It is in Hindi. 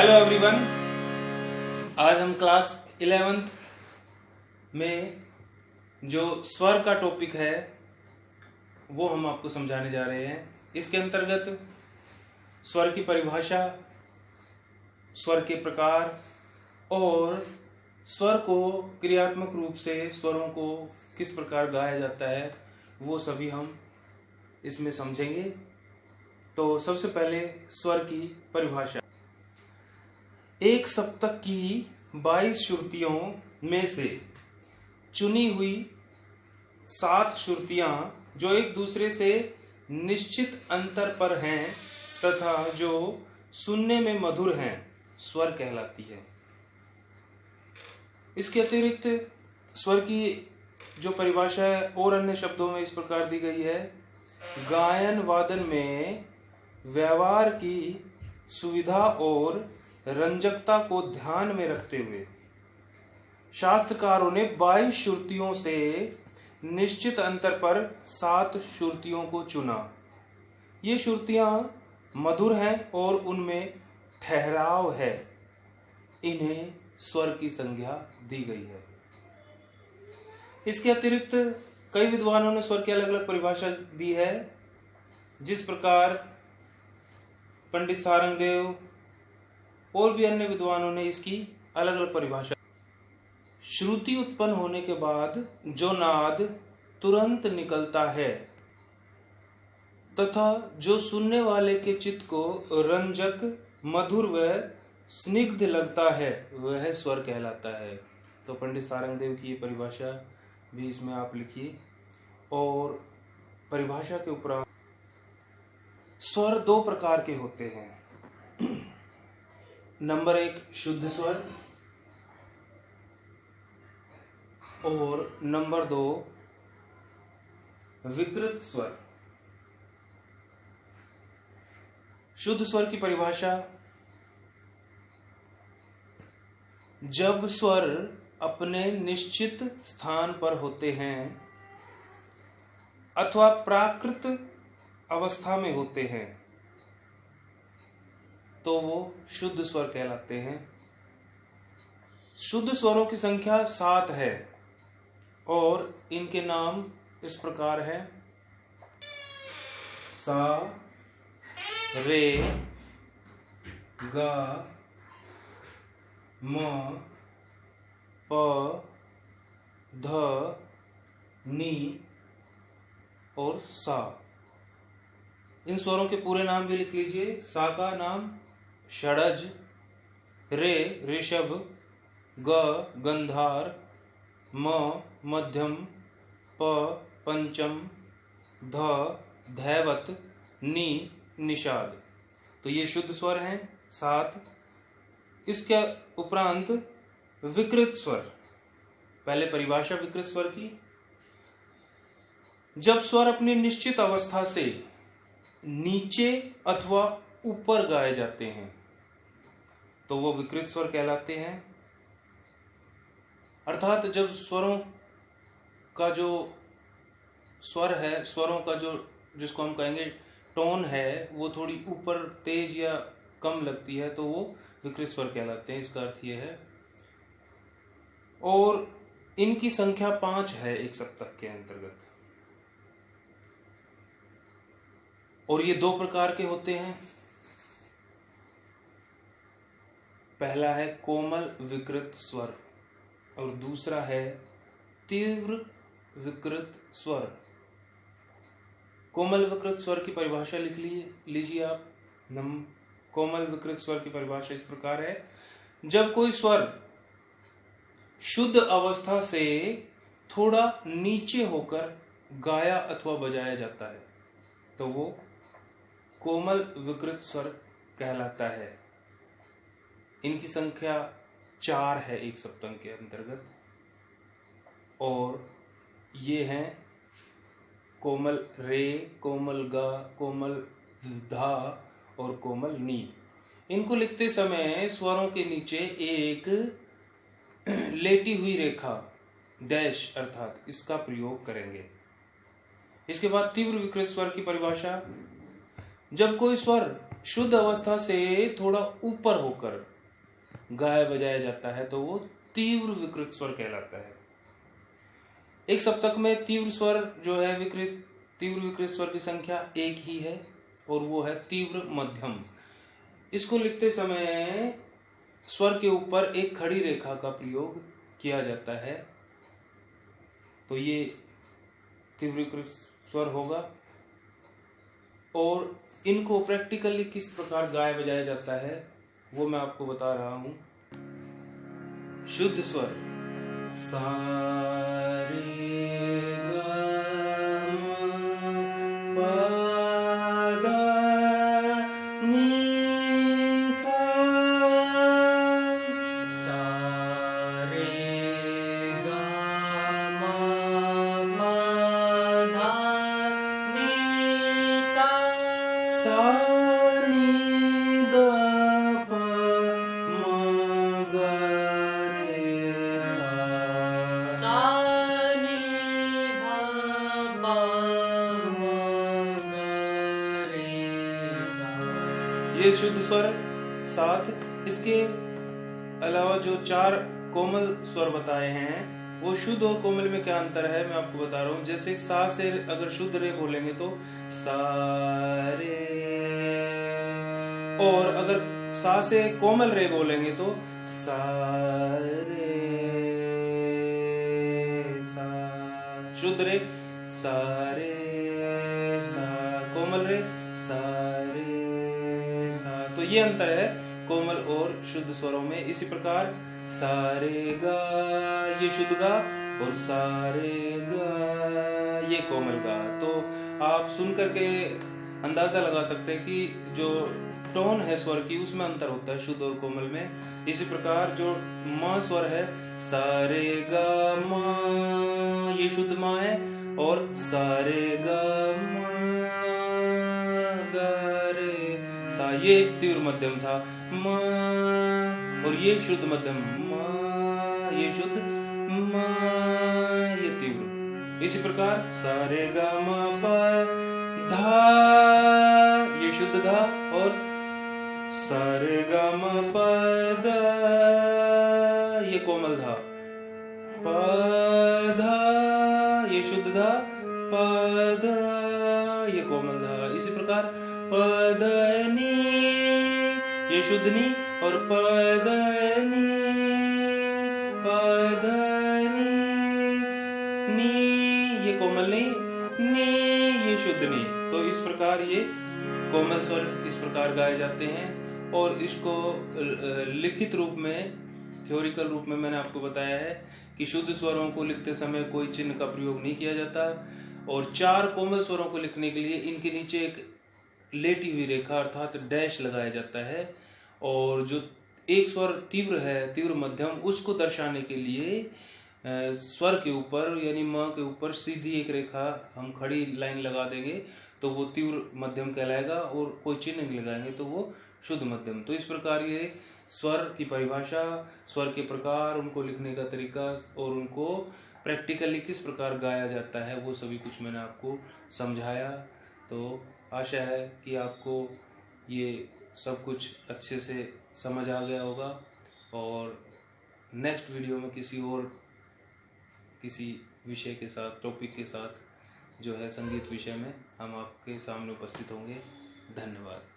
हेलो एवरीवन, आज हम क्लास 11th में जो स्वर का टॉपिक है वो हम आपको समझाने जा रहे हैं। इसके अंतर्गत स्वर की परिभाषा, स्वर के प्रकार और स्वर को क्रियात्मक रूप से स्वरों को किस प्रकार गाया जाता है वो सभी हम इसमें समझेंगे। तो सबसे पहले स्वर की परिभाषा। एक सप्तक की 22 श्रुतियों में से चुनी हुई 7 श्रुतियां जो एक दूसरे से निश्चित अंतर पर हैं तथा जो सुनने में मधुर हैं, स्वर कहलाती है। इसके अतिरिक्त स्वर की जो परिभाषा है और अन्य शब्दों में इस प्रकार दी गई है। गायन वादन में व्यवहार की सुविधा और रंजकता को ध्यान में रखते हुए शास्त्रकारों ने 22 श्रुतियों से निश्चित अंतर पर 7 श्रुतियों को चुना। ये श्रुतियां मधुर हैं और उनमें ठहराव है। इन्हें स्वर की संज्ञा दी गई है। इसके अतिरिक्त कई विद्वानों ने स्वर की अलग अलग परिभाषा दी है, जिस प्रकार पंडित सारंगदेव और भी अन्य विद्वानों ने इसकी अलग अलग परिभाषा। श्रुति उत्पन्न होने के बाद जो नाद तुरंत निकलता है तथा जो सुनने वाले के चित्त को रंजक, मधुर व स्निग्ध लगता है वह स्वर कहलाता है। तो पंडित सारंगदेव की ये परिभाषा भी इसमें आप लिखिए। और परिभाषा के उपरांत स्वर 2 प्रकार के होते हैं। नंबर 1 शुद्ध स्वर और नंबर 2 विकृत स्वर। शुद्ध स्वर की परिभाषा: जब स्वर अपने निश्चित स्थान पर होते हैं अथवा प्राकृत अवस्था में होते हैं तो वो शुद्ध स्वर कहलाते हैं। शुद्ध स्वरों की संख्या 7 है और इनके नाम इस प्रकार है: सा, रे, गा, म, प, ध, नी और सा। इन स्वरों के पूरे नाम भी लिख लीजिए। सा का नाम षडज, रे ऋषभ, ग गंधार, म मध्यम, प पंचम, ध धैवत, नी निषाद। तो ये शुद्ध स्वर हैं 7। इसके उपरांत विकृत स्वर। पहले परिभाषा विकृत स्वर की: जब स्वर अपनी निश्चित अवस्था से नीचे अथवा ऊपर गाए जाते हैं तो वो विकृत स्वर कहलाते हैं। अर्थात जब स्वरों का जो स्वर है, स्वरों का जो जिसको हम कहेंगे टोन है, वो थोड़ी ऊपर तेज या कम लगती है तो वो विकृत स्वर कहलाते हैं। इसका अर्थ ये है। और इनकी संख्या 5 है एक सप्तक के अंतर्गत। और ये 2 प्रकार के होते हैं। पहला है कोमल विकृत स्वर और दूसरा है तीव्र विकृत स्वर। कोमल विकृत स्वर की परिभाषा लिख लीजिए आप। कोमल विकृत स्वर की परिभाषा इस प्रकार है: जब कोई स्वर शुद्ध अवस्था से थोड़ा नीचे होकर गाया अथवा बजाया जाता है तो वो कोमल विकृत स्वर कहलाता है। इनकी संख्या 4 है एक सप्तक के अंतर्गत और ये हैं कोमल रे, कोमल गा, कोमल धा और कोमल नी। इनको लिखते समय स्वरों के नीचे एक लेटी हुई रेखा डैश अर्थात इसका प्रयोग करेंगे। इसके बाद तीव्र विकृत स्वर की परिभाषा: जब कोई स्वर शुद्ध अवस्था से थोड़ा ऊपर होकर गाया बजाया जाता है तो वो तीव्र विकृत स्वर कहलाता है। एक सप्तक में तीव्र स्वर जो है तीव्र विकृत स्वर की संख्या एक ही है और वो है तीव्र मध्यम। इसको लिखते समय स्वर के ऊपर एक खड़ी रेखा का प्रयोग किया जाता है तो ये तीव्र विकृत स्वर होगा। और इनको प्रैक्टिकली किस प्रकार गाया बजाया जाता है वो मैं आपको बता रहा हूं। शुद्ध स्वर सा रे गा मा पा धा नी सा, सा रे गा मा पा धा नी सा, सा नी दा पा मा गा रे सा, सा नी धा पा मा गा रे सा। ये शुद्ध स्वर 7। इसके अलावा जो 4 कोमल स्वर बताए हैं वो शुद्ध और कोमल में क्या अंतर है मैं आपको बता रहा हूं। जैसे सा से अगर शुद्ध रे बोलेंगे तो सा रे, और अगर सा से कोमल रे बोलेंगे तो सा रे सा। शुद्ध रे सा रे सा, कोमल रे सा रे सा। तो ये अंतर है कोमल और शुद्ध स्वरों में। इसी प्रकार सा रे गा ये शुद्ध गा और सा रे गा ये कोमल गा। तो आप सुन करके अंदाजा लगा सकते हैं कि जो टोन है स्वर की उसमें अंतर होता है शुद्ध और कोमल में। इसी प्रकार जो म स्वर है सा रे गा मा ये शुद्ध मा है और सा रे गा मा गा रे सा ये तीव्र मध्यम था मा, और ये शुद्ध मध्यम मा ये शुद्ध मा ये तीव्र। इसी प्रकार सा रे गा मा पा धा ये शुद्ध धा और सा रे गा मा पा धा ये कोमल धा, पा धा ये शुद्ध धा, पा धा ये कोमल धा। इसी प्रकार पा धा नी ये शुद्ध नी और पा धा नी, पा धा नी ये कोमल नी, नी ये शुद्ध नी। तो इस प्रकार ये कोमल स्वर इस प्रकार गाए जाते हैं। और इसको लिखित रूप में थ्योरिकल रूप में मैंने आपको बताया है कि शुद्ध स्वरों को लिखते समय कोई चिन्ह का प्रयोग नहीं किया जाता और 4 कोमल स्वरों को लिखने के लिए इनके नीचे एक लेटी हुई रेखा अर्थात डैश लगाया जाता है। और जो एक स्वर तीव्र है तीव्र मध्यम उसको दर्शाने के लिए स्वर के ऊपर यानी म के ऊपर सीधी एक रेखा हम खड़ी लाइन लगा देंगे तो वो तीव्र मध्यम कहलाएगा और कोई चिन्ह नहीं लगाएंगे तो वो शुद्ध मध्यम। तो इस प्रकार ये स्वर की परिभाषा, स्वर के प्रकार, उनको लिखने का तरीका और उनको प्रैक्टिकली किस प्रकार गाया जाता है वो सभी कुछ मैंने आपको समझाया। तो आशा है कि आपको ये सब कुछ अच्छे से समझ आ गया होगा और नेक्स्ट वीडियो में किसी विषय के साथ टॉपिक के साथ जो है संगीत विषय में हम आपके सामने उपस्थित होंगे। धन्यवाद।